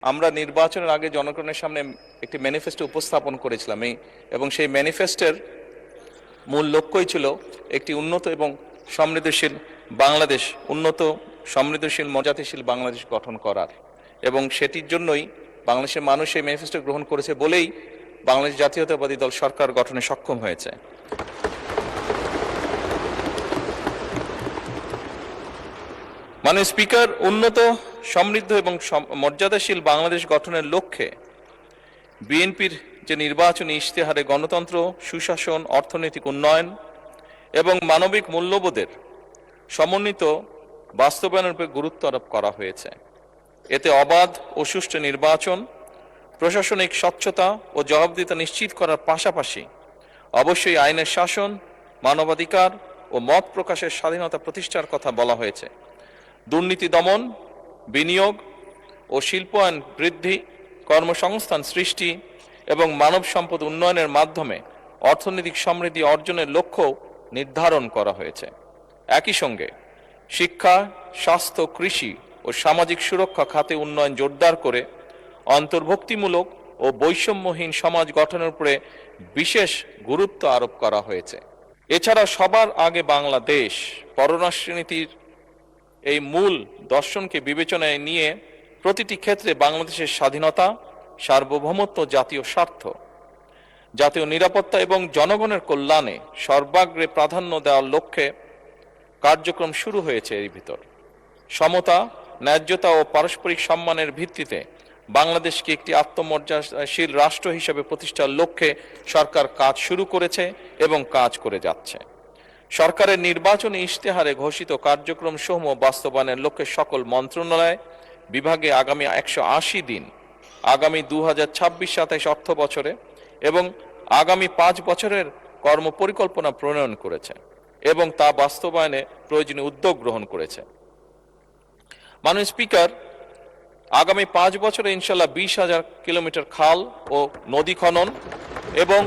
আমরা নির্বাচনের আগে জনগণের সামনে একটি ম্যানিফেস্টো উপস্থাপন করেছিলাম এবং সেই ম্যানিফেস্টোর মূল লক্ষ্যই ছিল একটি উন্নত এবং সমৃদ্ধশীল বাংলাদেশ, উন্নত সমৃদ্ধশীল মর্যাদাশীল বাংলাদেশ গঠন করার। এবং সেটির জন্যই বাংলাদেশের মানুষ এই ম্যানিফেস্টো গ্রহণ করেছে বলেই বাংলাদেশ জাতীয়তাবাদী দল সরকার গঠনে সক্ষম হয়েছে। মাননীয় স্পিকার, উন্নত সমৃদ্ধ এবং মর্যাদাশীল বাংলাদেশ গঠনের লক্ষ্যে বিএনপির যে নির্বাচনী ইশতেহারে গণতন্ত্র, সুশাসন, অর্থনৈতিক উন্নয়ন এবং মানবিক মূল্যবোধের সমন্বিত বাস্তবায়নের উপর গুরুত্ব আরোপ করা হয়েছে। এতে অবাধ ও সুষ্ঠু নির্বাচন, প্রশাসনিক স্বচ্ছতা ও জবাবদিহিতা নিশ্চিত করার পাশাপাশি অবশ্যই আইনের শাসন, মানবাধিকার ও মত প্রকাশের স্বাধীনতা প্রতিষ্ঠার কথা বলা হয়েছে। দুর্নীতি দমন, বিনিয়োগ ও শিল্পায়ন বৃদ্ধি, কর্মসংস্থান সৃষ্টি এবং মানব সম্পদ উন্নয়নের মাধ্যমে অর্থনৈতিক সমৃদ্ধি অর্জনের লক্ষ্য নির্ধারণ করা হয়েছে। একই সঙ্গে শিক্ষা, স্বাস্থ্য, কৃষি ও সামাজিক সুরক্ষা খাতে উন্নয়ন জোরদার করে অন্তর্ভুক্তিমূলক ও বৈষম্যহীন সমাজ গঠনের উপরে বিশেষ গুরুত্ব আরোপ করা হয়েছে। এছাড়া সবার আগে বাংলাদেশ পররাষ্ট্রনীতির এই মূল দর্শনকে বিবেচনায় নিয়ে প্রতিটি ক্ষেত্রে বাংলাদেশের স্বাধীনতা, সার্বভৌমত্ব, জাতীয় স্বার্থ, জাতীয় নিরাপত্তা এবং জনগণের কল্যাণে সর্বাগ্রে প্রাধান্য দেওয়ার লক্ষ্যে কার্যক্রম শুরু হয়েছে। এর ভিতর সমতা, ন্যায্যতা ও পারস্পরিক সম্মানের ভিত্তিতে বাংলাদেশকে একটি আত্মমর্যাদাশীল রাষ্ট্র হিসেবে প্রতিষ্ঠার লক্ষ্যে সরকার কাজ শুরু করেছে এবং কাজ করে যাচ্ছে। সরকারের নির্বাচনী ইশতেহারে ঘোষিত কার্যক্রম সমূহ বাস্তবায়নের লক্ষ্যে সকল মন্ত্রণালয় বিভাগে আগামী 180 দিন, আগামী 2026-27 অর্থ বছরে এবং আগামী 5 বছরের কর্মপরিকল্পনা প্রণয়ন করেছে এবং তা বাস্তবায়নে প্রয়োজনীয় উদ্যোগ গ্রহণ করেছে। মাননীয় স্পিকার, আগামী 5 বছরে ইনশাল্লাহ 20,000 কিলোমিটার খাল ও নদী খনন এবং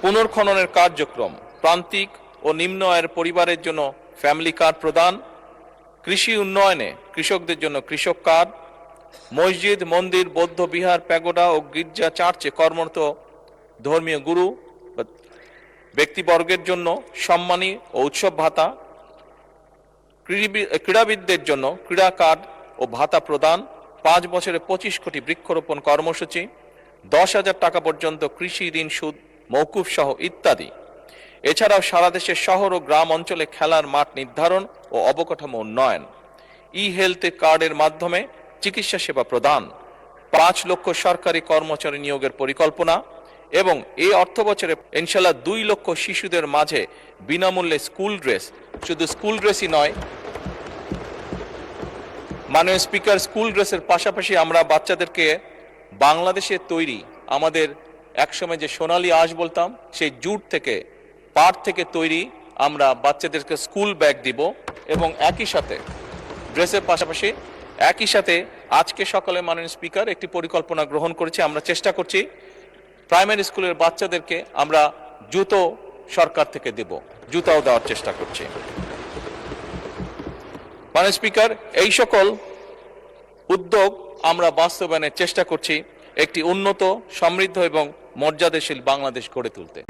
পুনর্খননের কার্যক্রম, প্রান্তিক ও নিম্ন আয়ের পরিবারের জন্য ফ্যামিলি কার্ড প্রদান, কৃষি উন্নয়নে কৃষকদের জন্য কৃষক কার্ড, মসজিদ, মন্দির, বৌদ্ধ বিহার, প্যাগোডা ও গির্জা চার্চে কর্মরত ধর্মীয় গুরু ব্যক্তিবর্গের জন্য সম্মানী ও উৎসব ভাতা, ক্রীড়াবিদদের জন্য ক্রীড়া কার্ড ও ভাতা প্রদান, 5 বছরে 25 কোটি বৃক্ষরোপণ কর্মসূচি, 10,000 টাকা পর্যন্ত কৃষি ঋণ সুদ মওকুফ সহ ইত্যাদি। এছাড়াও সারা দেশের শহর ও গ্রাম অঞ্চলে খেলার মাঠ নির্ধারণ ও অবকাঠামো উন্নয়ন, হেলথ কার্ডের মাধ্যমে চিকিৎসা সেবা প্রদান, 5 লক্ষ সরকারি কর্মচারী নিয়োগের পরিকল্পনা এবং এই অর্থ বছরে ইনশাল্লাহ 2 লক্ষ শিশুদের মাঝে বিনামূল্যে স্কুল ড্রেস, শুধু স্কুল ড্রেসই নয় মাননীয় স্পিকার, স্কুল ড্রেসের পাশাপাশি আমরা বাচ্চাদেরকে বাংলাদেশের তৈরি আমাদের একসময় যে সোনালী আঁশ বলতাম সেই জুট থেকে, পাট থেকে তৈরি আমরা বাচ্চাদেরকে স্কুল ব্যাগ দিব এবং একই সাথে ড্রেসের পাশাপাশি একই সাথে আজকে সকালে মাননীয় স্পিকার একটি পরিকল্পনা গ্রহণ করেছি। আমরা চেষ্টা করছি প্রাইমারি স্কুলের বাচ্চাদেরকে আমরা জুতো সরকার থেকে দেব, জুতাও দেওয়ার চেষ্টা করছি। মাননীয় স্পিকার, এই সকল উদ্যোগ আমরা বাস্তবায়নের চেষ্টা করছি একটি উন্নত, সমৃদ্ধ এবং মর্যাদাশীল বাংলাদেশ গড়ে তুলতে।